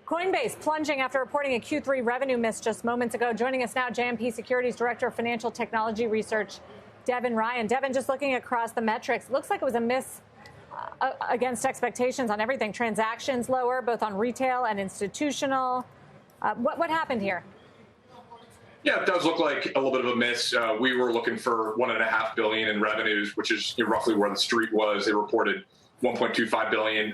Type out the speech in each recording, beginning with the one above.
Coinbase plunging after reporting a Q3 revenue miss just moments ago. Joining us now, JMP Securities Director of Financial Technology Research, Devin Ryan. Devin, just looking across the metrics, looks like it was a miss against expectations on everything. Transactions lower, both on retail and institutional. What happened here? Yeah, it does look like a little bit of a miss. We were looking for $1.5 billion in revenues, which is roughly where the street was. They reported $1.25 billion.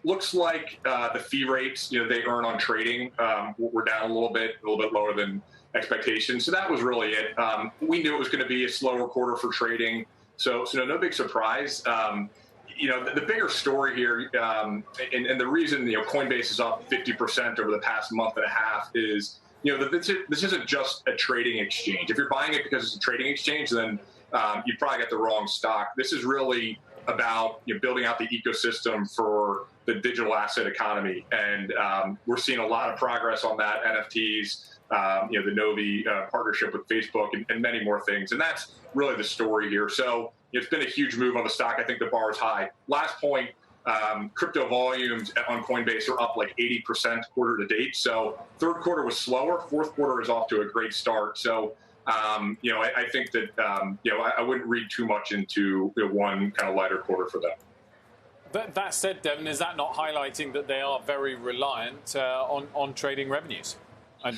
Looks like the fee rates they earn on trading were down a little bit lower than expectations. So that was really it. We knew it was going to be a slower quarter for trading, so no big surprise. The bigger story here, and the reason Coinbase is up 50% over the past month and a half is this isn't just a trading exchange. If you're buying it because it's a trading exchange, then you probably got the wrong stock. This is really about building out the ecosystem for the digital asset economy, and we're seeing a lot of progress on that. NFTs, the Novi partnership with Facebook, and many more things, and that's really the story here. So it's been a huge move on the stock. I think the bar is high. Last point, crypto volumes on Coinbase are up like 80% quarter to date. So third quarter was slower. Fourth quarter is off to a great start. So I think that I wouldn't read too much into one kind of lighter quarter for them. That said, Devin, is that not highlighting that they are very reliant on trading revenues and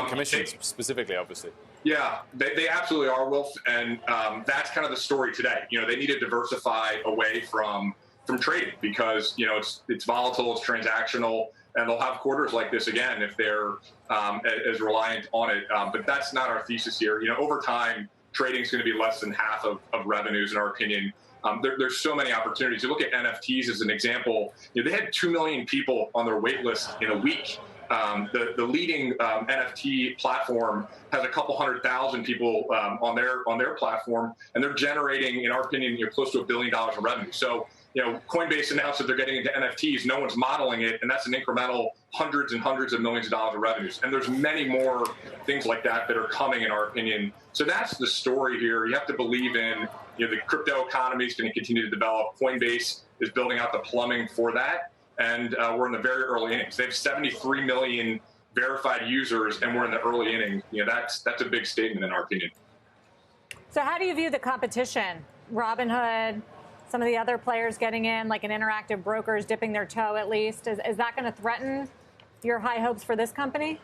commissions specifically, obviously? Yeah, they absolutely are, Wilf, and that's kind of the story today. They need to diversify away from trading because it's volatile, it's transactional, and they'll have quarters like this again if they're as reliant on it. But that's not our thesis here. Over time, trading is going to be less than half of revenues, in our opinion. There's so many opportunities. You look at NFTs as an example. They had 2 million people on their wait list in a week. The leading NFT platform has a couple 100,000 people on their platform, and they're generating, in our opinion, close to $1 billion in revenue. So Coinbase announced that they're getting into NFTs. No one's modeling it, and that's an incremental hundreds and hundreds of millions of dollars of revenues. And there's many more things like that are coming, in our opinion. So that's the story here. You have to believe in the crypto economy is going to continue to develop. Coinbase is building out the plumbing for that, and we're in the very early innings. They have 73 million verified users, and we're in the early inning. That's a big statement, in our opinion. So how do you view the competition? Robinhood, some of the other players getting in, like an Interactive Brokers dipping their toe at least. Is that going to threaten your high hopes for this company?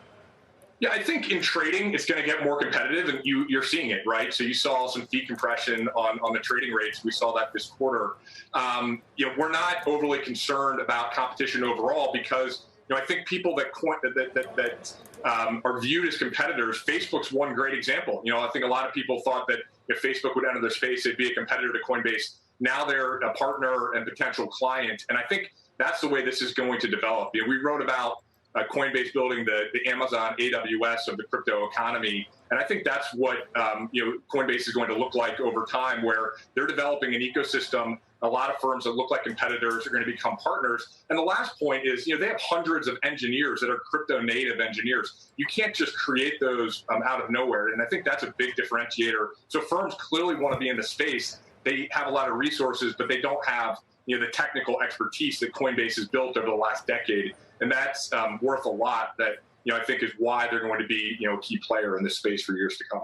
Yeah, I think in trading, it's going to get more competitive, and you're seeing it, right? So you saw some fee compression on the trading rates. We saw that this quarter. We're not overly concerned about competition overall because I think people that are viewed as competitors, Facebook's one great example. I think a lot of people thought that if Facebook would enter the space, they'd be a competitor to Coinbase. Now they're a partner and potential client, and I think that's the way this is going to develop. We wrote about Coinbase building the Amazon AWS of the crypto economy, and I think that's what Coinbase is going to look like over time, where they're developing an ecosystem. A lot of firms that look like competitors are going to become partners. And the last point is, they have hundreds of engineers that are crypto native engineers. You can't just create those out of nowhere, and I think that's a big differentiator. So firms clearly want to be in the space. They have a lot of resources, but they don't have the technical expertise that Coinbase has built over the last decade, and that's worth a lot. That I think is why they're going to be a key player in this space for years to come.